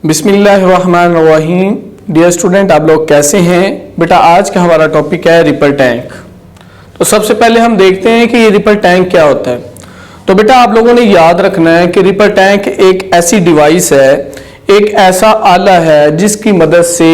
बिस्मिल्लाहिर्रहमानिर्रहीम। Dear student, आप लोग कैसे हैं बेटा। आज का हमारा टॉपिक है रिपल टैंक। तो सबसे पहले हम देखते हैं कि ये रिपल टैंक क्या होता है। तो बेटा आप लोगों ने याद रखना है कि रिपल टैंक एक ऐसी डिवाइस है, एक ऐसा आला है जिसकी मदद से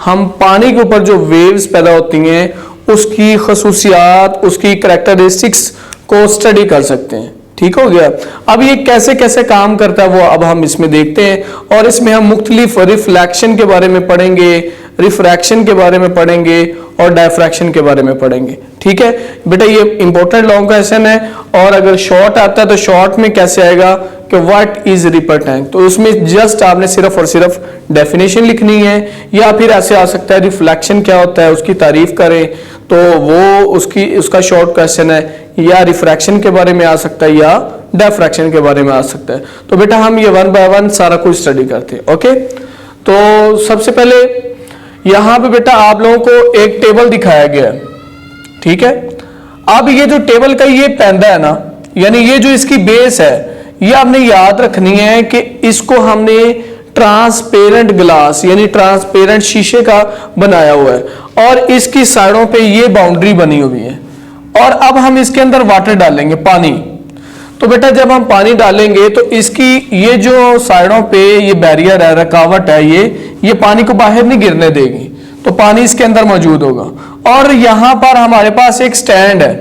हम पानी के ऊपर जो वेव्स पैदा होती हैं उसकी खसूसियात, उसकी करैक्टरिस्टिक्स को स्टडी कर सकते हैं। ठीक हो गया। अब ये कैसे कैसे काम करता है वो अब हम इसमें देखते हैं और इसमें हम मुख्तलिफ रिफ्लेक्शन के बारे में पढ़ेंगे, रिफ्रैक्शन के बारे में पढ़ेंगे और डायफ्रैक्शन के बारे में पढ़ेंगे। ठीक है बेटा, ये इंपॉर्टेंट लॉन्ग क्वेश्चन है और अगर शॉर्ट आता है तो शॉर्ट में कैसे आएगा कि व्हाट इज रिपल टैंक, तो उसमें जस्ट आपने सिर्फ और सिर्फ डेफिनेशन लिखनी है, या फिर ऐसे आ सकता है रिफ्लेक्शन क्या होता है उसकी तारीफ करें तो वो उसका शॉर्ट क्वेश्चन है, या रिफ्रैक्शन के बारे में आ सकता है या डायफ्रैक्शन के बारे में आ सकता है। तो बेटा हम ये वन बाय वन सारा कुछ स्टडी करते हैं। ओके, तो सबसे पहले यहां पे बेटा आप लोगों को एक टेबल दिखाया गया है। ठीक है, अब ये जो टेबल का ये पैंदा है ना, यानी ये जो इसकी बेस है, ये आपने याद रखनी है कि इसको हमने ट्रांसपेरेंट ग्लास यानी ट्रांसपेरेंट शीशे का बनाया हुआ है और इसकी साइडों पे ये बाउंड्री बनी हुई है और अब हम इसके अंदर वाटर डालेंगे, पानी। तो बेटा जब हम पानी डालेंगे तो इसकी ये जो साइडों पे ये बैरियर है, रकावट है, ये पानी को बाहर नहीं गिरने देगी, तो पानी इसके अंदर मौजूद होगा। और यहां पर हमारे पास एक स्टैंड है,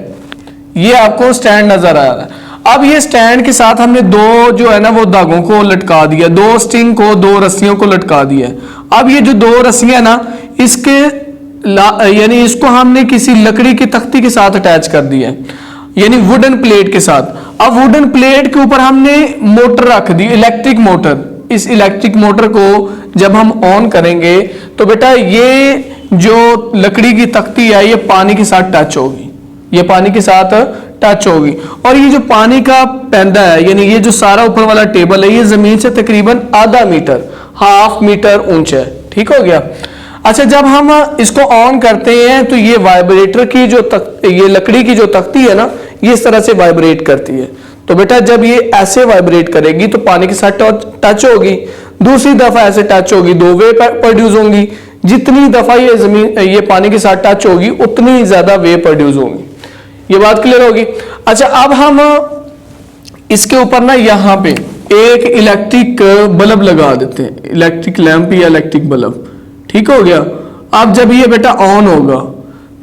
ये आपको स्टैंड नजर आ रहा है। अब ये स्टैंड के साथ हमने दो जो है ना वो धागों को लटका दिया, दो स्ट्रिंग को, दो रस्सियों को लटका दिया। अब ये जो दो रस्सियां ना इसके यानी इसको हमने किसी लकड़ी की तख्ती के साथ अटैच कर दिया, यानी वुडन प्लेट के साथ। अब वुडन प्लेट के ऊपर हमने मोटर रख दी, इलेक्ट्रिक मोटर। इस इलेक्ट्रिक मोटर को जब हम ऑन करेंगे तो बेटा ये जो लकड़ी की तख्ती है ये पानी के साथ टच होगी, ये पानी के साथ टच होगी। और ये जो पानी का पैंदा है, यानी ये जो सारा ऊपर वाला टेबल है, ये जमीन से तकरीबन आधा मीटर, हाफ मीटर ऊंचा है। ठीक हो गया। अच्छा, जब हम इसको ऑन करते हैं तो ये वाइब्रेटर की जो ये लकड़ी की जो तख्ती है ना, ये इस तरह से वाइब्रेट करती है। तो बेटा जब ये ऐसे वाइब्रेट करेगी तो पानी के साथ टच होगी, दूसरी दफा ऐसे टच होगी, दो वेव प्रोड्यूस होंगी। जितनी दफा ये पानी के साथ टच होगी उतनी ज्यादा वेव प्रोड्यूस होगी। ये बात क्लियर होगी। अच्छा, अब हम इसके ऊपर ना यहाँ पे एक इलेक्ट्रिक बल्ब लगा देते हैं, इलेक्ट्रिक लैंप या इलेक्ट्रिक बल्ब। ठीक हो गया। अब जब ये बेटा ऑन होगा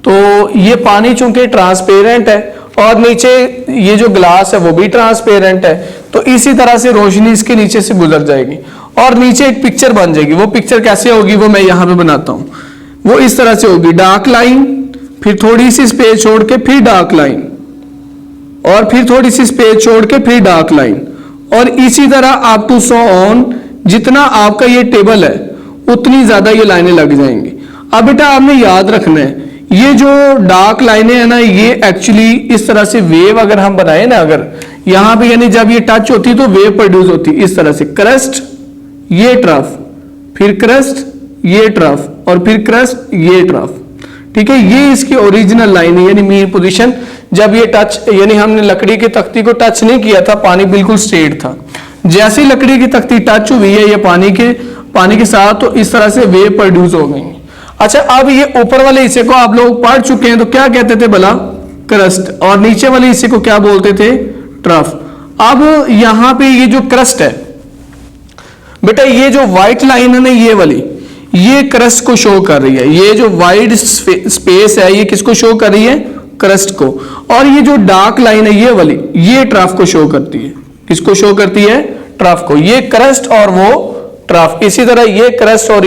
तो ये पानी चूंकि ट्रांसपेरेंट है और नीचे ये जो ग्लास है वो भी ट्रांसपेरेंट है, तो इसी तरह से रोशनी इसके नीचे से गुजर जाएगी और नीचे एक पिक्चर बन जाएगी। वो पिक्चर कैसे होगी वो मैं यहाँ पे बनाता हूँ। वो इस तरह से होगी, डार्क लाइन, फिर थोड़ी सी स्पेस छोड़ के फिर डार्क लाइन, और फिर थोड़ी सी स्पेस छोड़ के फिर डार्क लाइन, और इसी तरह अप टू सो ऑन। जितना आपका ये टेबल है उतनी ज्यादा ये लाइनें लग जाएंगी। अब बेटा आपने याद रखना है ये जो डार्क लाइनें हैं ना, ये एक्चुअली इस तरह से वेव अगर हम बनाए ना, अगर यहां पे यानी जब ये टच होती तो वेव प्रोड्यूस होती इस तरह से, क्रस्ट, ये ट्रफ, फिर क्रस्ट, ये ट्रफ, और फिर क्रस्ट, ये ट्रफ। ठीक है, ये इसकी ओरिजिनल लाइन है, यानी मीन पोजीशन। जब ये टच यानी हमने लकड़ी की तख्ती को टच नहीं किया था, पानी बिल्कुल स्ट्रेट था। जैसे लकड़ी की तख्ती टच हुई है ये पानी के साथ, तो इस तरह से वेव प्रोड्यूस हो गई। अच्छा, अब ये ऊपर वाले हिस्से को आप लोग पढ़ चुके हैं, तो क्या कहते थे भला, क्रस्ट, और नीचे वाले हिस्से को क्या बोलते थे, ट्रफ। अब यहां पे ये जो क्रस्ट है बेटा, ये जो व्हाइट लाइन है ना ये वाली, ये क्रस्ट को शो कर रही है। ये जो वाइड स्पेस है ये किसको शो कर रही है, क्रस्ट को। और ये जो डार्क लाइन है ये वाली, ये ट्रफ को शो करती है। किसको शो करती है, ट्रफ को। ये क्रस्ट और वो ट्रफ। इसी तरह ये क्रस्ट और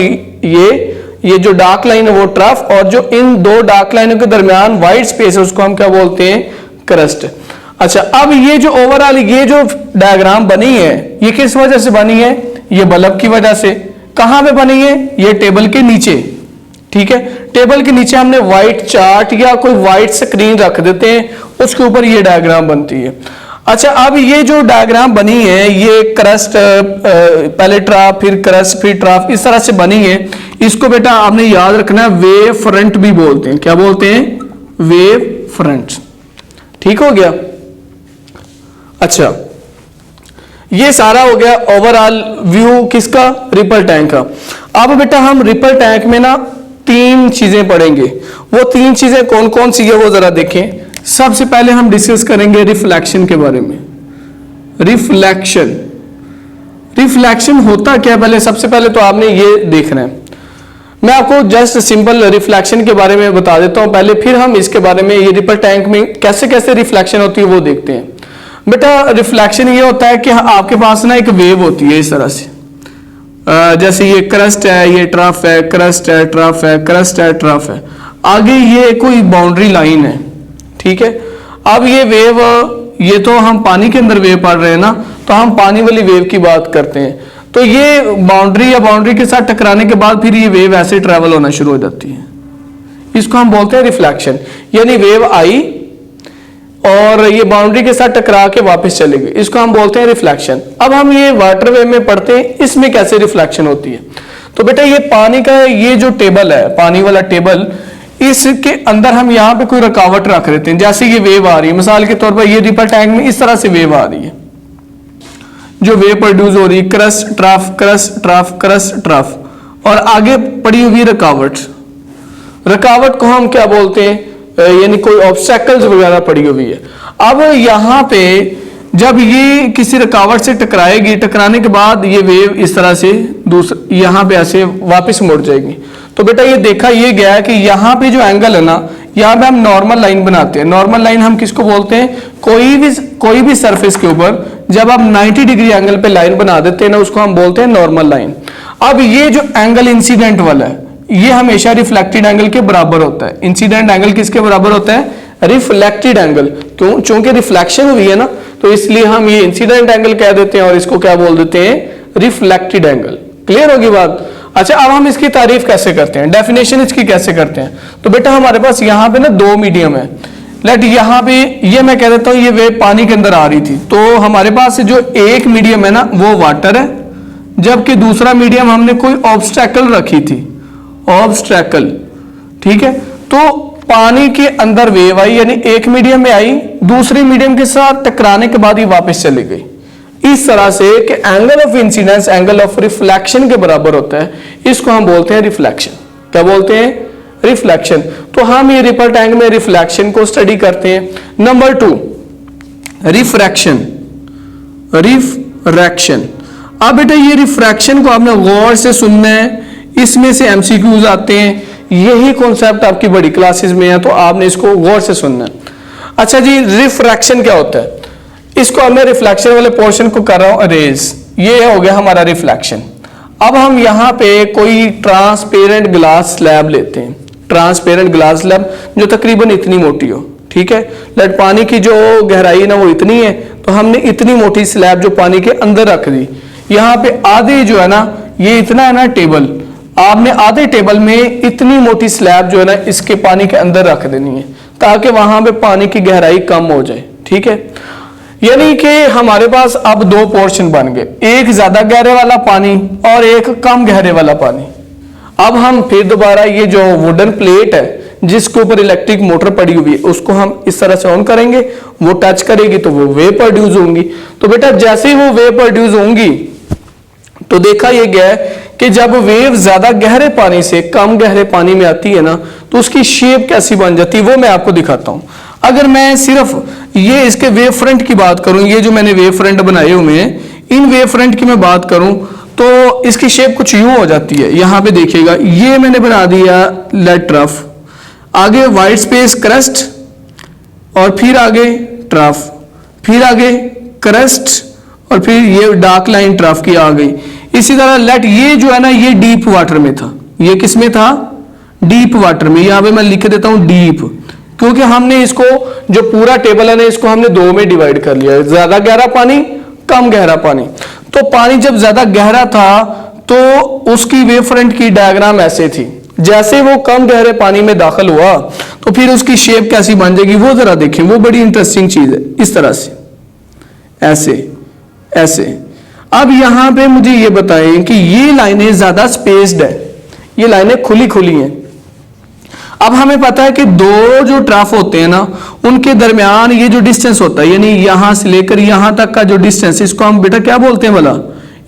ये जो डार्क लाइन है वो ट्रफ, और जो इन दो डार्क लाइनों के दरमियान वाइड स्पेस है उसको हम क्या बोलते हैं, क्रस्ट। अच्छा, अब ये जो ओवरऑल ये जो डायग्राम बनी है ये किस वजह से बनी है, ये बल्ब की वजह से। कहां पे बनी है, ये टेबल के नीचे। ठीक है, टेबल के नीचे हमने व्हाइट चार्ट या कोई व्हाइट स्क्रीन रख देते हैं, उसके ऊपर ये डायग्राम बनती है। अच्छा, अब ये जो डायग्राम बनी है ये क्रस्ट, पहले ट्रफ, फिर क्रस्ट, फिर ट्रफ, इस तरह से बनी है। इसको बेटा आपने याद रखना है वेव फ्रंट भी बोलते हैं। क्या बोलते हैं, वेव फ्रंट। ठीक हो गया। अच्छा, ये सारा हो गया ओवरऑल व्यू किसका, रिपल टैंक का। अब बेटा हम रिपल टैंक में ना 3 चीजें पढ़ेंगे। वो 3 चीजें कौन कौन सी है वो जरा देखें। सबसे पहले हम डिस्कस करेंगे रिफ्लेक्शन के बारे में। रिफ्लेक्शन, रिफ्लेक्शन होता क्या है, पहले सबसे पहले तो आपने ये देखना है। मैं आपको जस्ट सिंपल रिफ्लेक्शन के बारे में बता देता हूं पहले, फिर हम इसके बारे में ये रिपल टैंक में कैसे कैसे रिफ्लेक्शन होती है वो देखते हैं। बेटा रिफ्लेक्शन ये होता है कि आपके पास ना एक वेव होती है इस तरह से, जैसे ये क्रस्ट है, ये ट्रफ है, क्रस्ट है, ट्रफ है, क्रस्ट है, ट्रफ है, आगे ये कोई बाउंड्री लाइन है, ठीक है। अब ये वेव, ये तो हम पानी के अंदर वेव पढ़ रहे हैं ना, तो हम पानी वाली वेव की बात करते हैं। तो ये बाउंड्री या बाउंड्री के साथ टकराने के बाद फिर ये वेव ऐसे ट्रेवल होना शुरू हो जाती है, इसको हम बोलते हैं रिफ्लेक्शन। यानी वेव आई और ये बाउंड्री के साथ टकरा के वापस चले गए, इसको हम बोलते हैं रिफ्लेक्शन। अब हम ये वाटर वेव में पढ़ते हैं, इसमें कैसे रिफ्लेक्शन होती है। तो बेटा ये पानी का ये जो टेबल है, पानी वाला टेबल, इसके अंदर हम यहाँ पे कोई रुकावट रख देते हैं। जैसे ये वेव आ रही है, मिसाल के तौर पर ये रिपल टैंक में इस तरह से वेव आ रही है, जो वेव प्रोड्यूस हो रही है, crust trough, crust trough, crust trough, और आगे पड़ी हुई रुकावट, रुकावट को हम क्या बोलते हैं, यानी कोई ऑब्स्टेकल्स वगैरह पड़ी हुई है। अब यहाँ पे जब ये किसी रुकावट से टकराएगी, टकराने के बाद ये वेव इस तरह से दूसरा यहाँ पे ऐसे वापस मुड़ जाएगी। तो बेटा ये देखा ये गया है कि यहाँ पे जो एंगल है ना, यहाँ पे हम नॉर्मल लाइन बनाते हैं। नॉर्मल लाइन हम किसको बोलते हैं, कोई भी सरफेस के ऊपर जब आप 90 डिग्री एंगल पे लाइन बना देते हैं ना, उसको हम बोलते हैं नॉर्मल लाइन। अब ये जो एंगल इंसिडेंट वाला है, ये हमेशा रिफ्लेक्टेड एंगल के बराबर होता है। इंसिडेंट एंगल किसके बराबर होता है, रिफ्लेक्टेड एंगल। क्यों, चूंकि रिफ्लेक्शन हुई है ना, तो इसलिए हम ये इंसिडेंट एंगल कह देते हैं और इसको क्या बोल देते हैं, रिफ्लेक्टेड एंगल। क्लियर होगी बात। अच्छा, अब हम इसकी तारीफ कैसे करते हैं, डेफिनेशन इसकी कैसे करते हैं। तो बेटा हमारे पास यहाँ पे ना 2 मीडियम है। लेट यहाँ पे ये मैं कह देता हूँ ये वेव पानी के अंदर आ रही थी, तो हमारे पास जो एक मीडियम है ना वो वाटर है, जबकि दूसरा मीडियम हमने कोई ऑब्स्टेकल रखी थी, ऑब्स्टेकल, ठीक है। तो पानी के अंदर वेव आई, यानी एक मीडियम में आई, दूसरे मीडियम के साथ टकराने के बाद ही वापस चली गई। इस तरह से कि angle of incidence angle of reflection के बराबर होता है, इसको हम बोलते हैं रिफ्लेक्शन। क्या बोलते हैं, रिफ्लेक्शन। तो हम ये रिपल टैंक में रिफ्लेक्शन को स्टडी करते हैं। Number 2 refraction, refraction. अब बेटा ये रिफ्रैक्शन को आपने गौर से सुनना है, इसमें से एमसीक्यूज आते हैं, यही कॉन्सेप्ट आपकी बड़ी क्लासेस में है, तो आपने इसको गौर से सुनना है। अच्छा जी, रिफ्रैक्शन क्या होता है, इसको अब मैं रिफ्लेक्शन वाले पोर्शन को कर रहा हूं अरेज। ये हो गया हमारा रिफ्लेक्शन। अब हम यहाँ पे कोई ट्रांसपेरेंट ग्लास स्लैब लेते हैं, ट्रांसपेरेंट ग्लास स्लैब जो तकरीबन इतनी मोटी हो, ठीक है। लेट पानी की जो गहराई ना वो इतनी है, तो हमने इतनी मोटी स्लैब जो पानी के अंदर रख दी। यहाँ पे आधे जो है ना, ये इतना है ना टेबल, आपने आधे टेबल में इतनी मोटी स्लैब जो है ना इसके पानी के अंदर रख देनी है, ताकि वहां पे पानी की गहराई कम हो जाए, ठीक है। यानी कि हमारे पास अब 2 पोर्शन बन गए, एक ज्यादा गहरे वाला पानी और एक कम गहरे वाला पानी। अब हम फिर दोबारा ये जो वुडन प्लेट है जिसके ऊपर इलेक्ट्रिक मोटर पड़ी हुई है, उसको हम इस तरह से ऑन करेंगे, वो टच करेगी तो वो वेव प्रोड्यूस होंगी। तो बेटा जैसे ही वो वेव प्रोड्यूस होंगी, तो देखा ये गया कि जब वेव ज्यादा गहरे पानी से कम गहरे पानी में आती है ना, तो उसकी शेप कैसी बन जाती है वो मैं आपको दिखाता हूं। अगर मैं सिर्फ ये इसके वेव फ्रंट की बात करूं, ये जो मैंने वेव फ्रंट बनाए हुए हैं, इन वेव फ्रंट की मैं बात करूं तो इसकी शेप कुछ यूं हो जाती है। यहां पे देखिएगा, ये मैंने बना दिया लेट ट्रफ, आगे वाइट स्पेस क्रस्ट, और फिर आगे ट्रफ, फिर आगे क्रस्ट, और फिर ये डार्क लाइन ट्रफ की आ गई। इसी तरह लेट ये जो है ना, ये डीप वाटर में था, ये किस में था, डीप वाटर में। यहां पे मैं लिख देता हूं डीप, क्योंकि हमने इसको जो पूरा टेबल है ना, इसको हमने 2 में डिवाइड कर लिया है, ज्यादा गहरा पानी, कम गहरा पानी। तो पानी जब ज्यादा गहरा था तो उसकी वेव फ्रंट की डायग्राम ऐसे थी, जैसे वो कम गहरे पानी में दाखिल हुआ तो फिर उसकी शेप कैसी बन जाएगी वो जरा देखें, वो बड़ी इंटरेस्टिंग चीज है। इस तरह से ऐसे ऐसे। अब यहां पे मुझे ये बताएं कि ये लाइनें ज्यादा स्पेस्ड है, ये लाइनें खुली खुली हैं। अब हमें पता है कि दो जो ट्रफ होते हैं ना, उनके दरमियान ये जो डिस्टेंस होता है, यानी यहां से लेकर यहां तक का जो डिस्टेंस, इसको हम बेटा क्या बोलते हैं भला?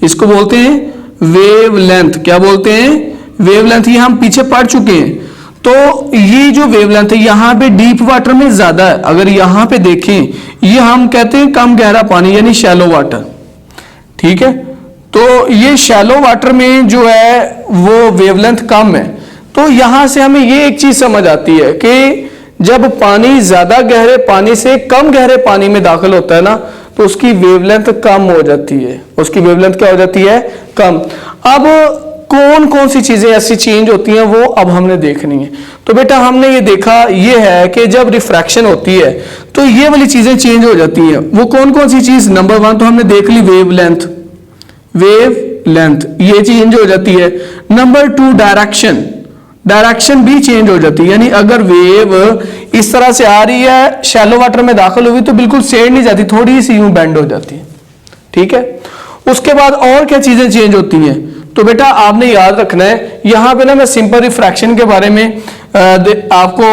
इसको बोलते हैं वेव लेंथ। क्या बोलते हैं? Wave length. ये हम पीछे पढ़ चुके हैं। तो ये जो वेवलेंथ है यहां पे डीप वाटर में ज्यादा है। अगर यहां पे देखें, ये हम कहते हैं कम गहरा पानी, यानी शैलो वाटर। ठीक है, तो ये शैलो वाटर में जो है वो वेवलेंथ कम है। तो यहां से हमें ये एक चीज समझ आती है कि जब पानी ज्यादा गहरे पानी से कम गहरे पानी में दाखिल होता है ना, तो उसकी वेवलेंथ कम हो जाती है। उसकी वेवलेंथ क्या हो जाती है? कम। अब कौन कौन सी चीजें ऐसी चेंज होती हैं वो अब हमने देखनी है। तो बेटा हमने ये देखा, ये है कि जब रिफ्रैक्शन होती है तो ये वाली चीजें चेंज हो जाती हैं। वो कौन कौन सी चीज? नंबर 1 तो हमने देख ली वेव लेंथ। वेव लेंथ ये चेंज हो जाती है। Number 2 direction. डायरेक्शन भी चेंज हो जाती है, यानी अगर वेव इस तरह से आ रही है, शैलो वाटर में दाखिल हुई, तो बिल्कुल सेड नहीं जाती, थोड़ी सी यूं बेंड हो जाती है। ठीक है, उसके बाद और क्या चीजें चेंज होती हैं? तो बेटा आपने याद रखना है, यहां पे ना मैं सिंपल रिफ्रैक्शन के बारे में आपको,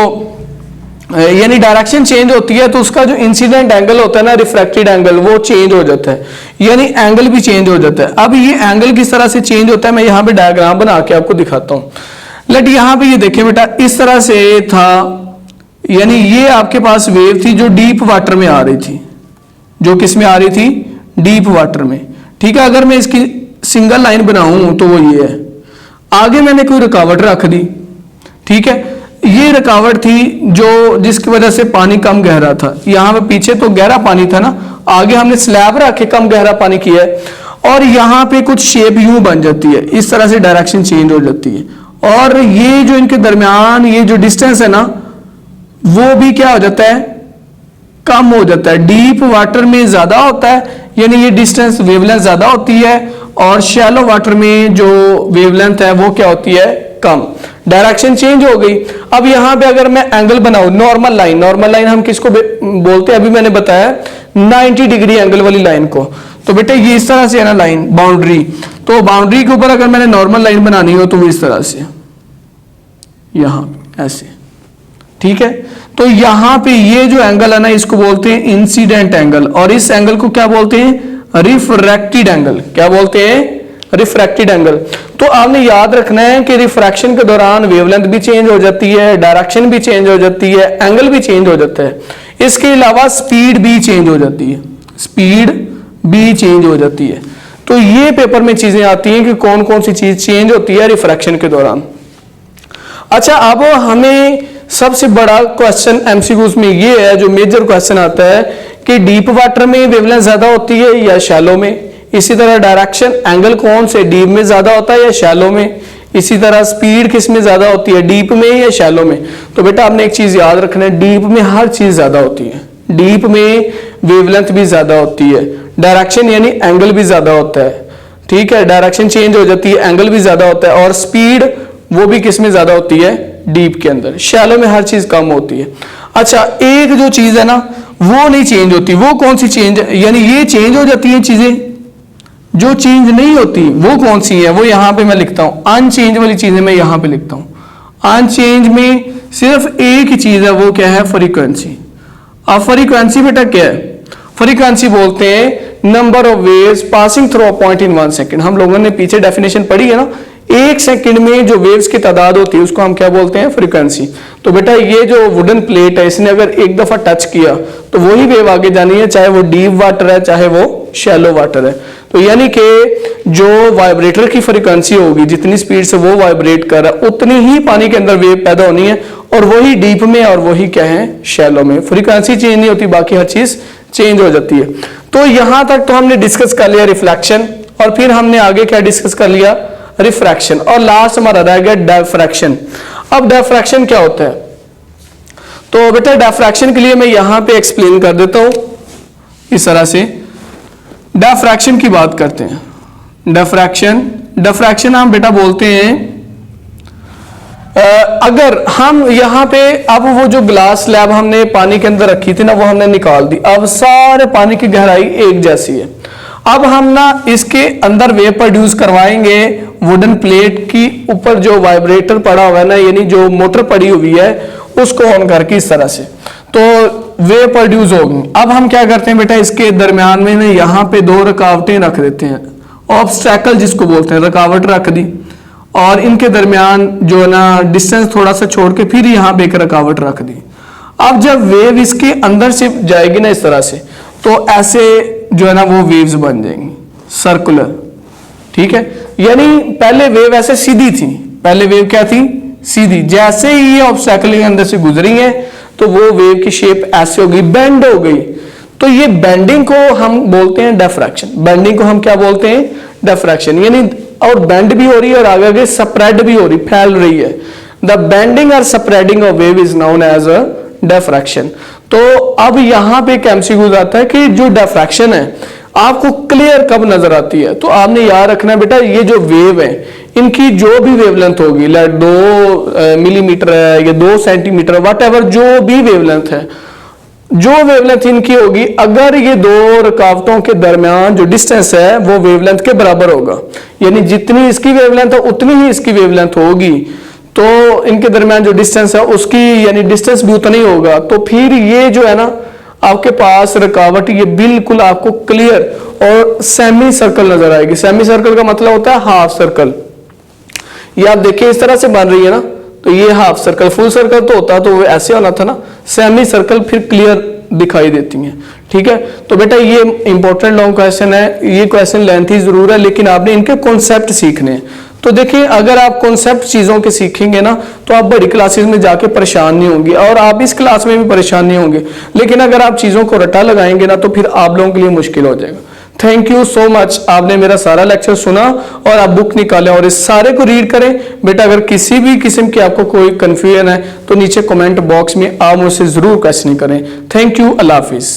यानी डायरेक्शन चेंज होती है तो उसका जो इंसिडेंट एंगल होता है ना, रिफ्रैक्टेड एंगल, वो चेंज हो जाता है, यानी एंगल भी चेंज हो जाता है। अब ये एंगल किस तरह से चेंज होता है मैं यहां पे डायग्राम बना के आपको दिखाता हूं। लेट यहां पे ये देखें बेटा, इस तरह से था, यानी ये आपके पास वेव थी जो डीप वाटर में आ रही थी। जो किस में आ रही थी? डीप वाटर में। ठीक है, अगर मैं इसकी सिंगल लाइन बनाऊं तो वो ये है। आगे मैंने कोई रुकावट रख दी। ठीक है, ये रुकावट थी जो जिसकी वजह से पानी कम गहरा था। यहां पे पीछे तो गहरा पानी था ना, आगे हमने स्लैब रख के कम गहरा पानी किया है, और यहां पे कुछ शेप यूं बन जाती है, इस तरह से डायरेक्शन चेंज हो जाती है। और ये जो इनके दरमियान ये जो डिस्टेंस है ना, वो भी क्या हो जाता है? कम हो जाता है। डीप वाटर में ज्यादा होता है, यानी ये डिस्टेंस वेवलेंथ ज्यादा होती है, और शैलो वाटर में जो वेवलेंथ है वो क्या होती है? कम। डायरेक्शन चेंज हो गई। अब यहां पे अगर मैं एंगल बनाऊं, नॉर्मल लाइन, नॉर्मल लाइन हम किसको बोलते हैं? अभी मैंने बताया 90 डिग्री एंगल वाली लाइन को। तो बेटे ये इस तरह से है ना लाइन, बाउंड्री। तो बाउंड्री के ऊपर अगर मैंने नॉर्मल लाइन बनानी हो तो वो इस तरह से, यहां ऐसे। ठीक है, तो यहां पे ये जो एंगल है ना, इसको बोलते हैं इंसिडेंट एंगल, और इस एंगल को क्या बोलते हैं? Refracted angle. क्या बोलते हैं? Refracted angle. तो आपने याद रखना है कि रिफ्रैक्शन के दौरान वेवलेंथ भी चेंज हो जाती है, डायरेक्शन भी चेंज हो जाती है, एंगल भी चेंज हो जाता है। इसके अलावा स्पीड भी चेंज हो जाती है। स्पीड भी चेंज हो जाती है। तो ये पेपर में चीजें आती हैं कि कौन कौन सी चीज चेंज होती है रिफ्रैक्शन के दौरान। अच्छा, अब हमें सबसे बड़ा क्वेश्चन एमसीक्यूज में ये है, जो मेजर क्वेश्चन आता है कि डीप वाटर में वेवलेंथ ज्यादा होती है या शैलो में। इसी तरह डायरेक्शन एंगल कौन से, डीप में ज्यादा होता है या शैलो में। इसी तरह स्पीड किस में ज्यादा होती है, डीप में या शैलो में। तो बेटा आपने एक चीज याद रखना है, डीप में हर चीज ज्यादा होती है। डीप में वेवलेंथ भी ज्यादा होती है, डायरेक्शन यानी एंगल भी ज्यादा होता है। ठीक है, डायरेक्शन चेंज हो जाती है, एंगल भी ज्यादा होता है, और स्पीड वो भी किस में ज्यादा होती है? डीप के अंदर। शैलो में हर चीज कम होती है। अच्छा, एक जो चीज है ना वो नहीं चेंज होती, वो कौन सी चेंज, यानी ये चेंज हो जाती है चीजें, जो चेंज नहीं होती वो कौन सी है? वो यहां पे मैं लिखता हूं, अनचेंज वाली चीजें मैं यहां पे लिखता हूं। अनचेंज में सिर्फ एक ही चीज है, वो क्या है? फ्रीक्वेंसी। अब फ्रीक्वेंसी बेटा क्या है? फ्रीक्वेंसी बोलते हैं number of waves passing through a point in 1 second. हम लोगों ने पीछे डेफिनेशन पढ़ी है ना, 1 सेकंड में जो वेव्स की तादाद होती है उसको हम क्या बोलते हैं? फ्रीक्वेंसी। तो बेटा ये जो वुडन प्लेट है, इसने अगर एक दफा टच किया तो वही वेव आगे जानी है, चाहे वो डीप वाटर है चाहे वो शैलो वाटर है। तो यानी कि जो वाइब्रेटर की फ्रीक्वेंसी होगी, जितनी स्पीड से वो वाइब्रेट कर रहा है, उतनी ही पानी के अंदर वेव पैदा होनी है, और वही डीप में और वही क्या है? शैलो में। फ्रीक्वेंसी चेंज नहीं होती, बाकी हर चीज चेंज हो जाती है। तो यहां तक तो हमने डिस्कस कर लिया रिफ्लेक्शन, और फिर हमने आगे क्या डिस्कस कर लिया? रिफ्रैक्शन। और लास्ट हमारा रह गया डायफ्रैक्शन। अब डायफ्रैक्शन क्या होता है? तो बेटा डायफ्रैक्शन के लिए मैं यहां पे एक्सप्लेन कर देता हूं इस तरह से। डायफ्रैक्शन की बात करते हैं। डायफ्रैक्शन हम बेटा बोलते हैं, अगर हम यहां पे, अब वो जो ग्लास स्लैब हमने पानी के अंदर रखी थी ना, वो हमने निकाल दी। अब सारे पानी की गहराई एक जैसी है। अब हम ना इसके अंदर वेव प्रोड्यूस करवाएंगे वुडन प्लेट की ऊपर जो वाइब्रेटर पड़ा हुआ है ना, यानी जो मोटर पड़ी हुई है उसको ऑन करके इस तरह से तो वेव प्रोड्यूस होगी। अब हम क्या करते हैं बेटा, इसके दरमियान में ना यहाँ पे दो रुकावटें रख देते हैं, ऑब्स्टैकल जिसको बोलते हैं, रुकावट रख दी और इनके दरमियान जो है ना डिस्टेंस थोड़ा सा छोड़ के फिर यहाँ पे एक रुकावट रख दी। अब जब वेव इसके अंदर से जाएगी ना इस तरह से, तो ऐसे जो है ना वो वेव्स बन जाएंगी सर्कुलर, ठीक है। यानी पहले वेव ऐसे सीधी थी, पहले वेव क्या थी, सीधी। जैसे ही ये ऑब्स्टैकल के अंदर से गुजरी है तो वो वेव की शेप ऐसे हो गई, बेंड हो गई। तो ये बेंडिंग को हम बोलते हैं डिफ्रैक्शन। बेंडिंग को हम क्या बोलते हैं, डिफ्रैक्शन। यानी और बेंड भी हो रही है और आगे आगे स्प्रेड भी हो रही, फैल रही है। द बेंडिंग और spreading of wave is known as a diffraction. तो अब यहां पे एक एमसीक्यू आता है कि जो डिफ्रैक्शन है आपको क्लियर कब नजर आती है, तो आपने याद रखना है बेटा, ये जो वेव है इनकी जो भी वेवलेंथ होगी, 2 मिलीमीटर है या 2 सेंटीमीटर, वट एवर जो भी वेवलेंथ है, जो वेवलेंथ इनकी होगी, अगर ये दो रुकावटों के दरमियान जो डिस्टेंस है वो वेवलेंथ के बराबर होगा, यानी जितनी इसकी वेवलेंथ है उतनी ही इसकी वेवलेंथ होगी, तो इनके दरमियान जो डिस्टेंस है उसकी यानी डिस्टेंस भी उतना ही होगा, तो फिर ये जो है ना आपके पास रुकावट ये बिल्कुल आपको क्लियर और सेमी सर्कल नजर आएगी। सेमी सर्कल का मतलब होता है हाफ सर्कल। ये आप देखिए इस तरह से बन रही है ना, तो ये हाफ सर्कल, फुल सर्कल तो होता तो वो ऐसे होना था ना, सेमी सर्कल फिर क्लियर दिखाई देती हैं, ठीक है। तो बेटा ये इंपॉर्टेंट लॉन्ग क्वेश्चन है, ये क्वेश्चन लेंथी जरूर है लेकिन आपने इनके कॉन्सेप्ट सीखने हैं। तो देखिए अगर आप कॉन्सेप्ट चीजों के सीखेंगे ना तो आप बड़ी क्लासेस में जाके परेशान नहीं होंगे और आप इस क्लास में भी परेशान नहीं होंगे, लेकिन अगर आप चीजों को रटा लगाएंगे ना तो फिर आप लोगों के लिए मुश्किल हो जाएगा। थैंक यू सो मच, आपने मेरा सारा लेक्चर सुना और आप बुक निकालें और इस सारे को रीड करें। बेटा अगर किसी भी किस्म की आपको कोई कंफ्यूजन है तो नीचे कमेंट बॉक्स में आप मुझसे जरूर क्वेश्चन करें। Thank you, Allah Hafiz.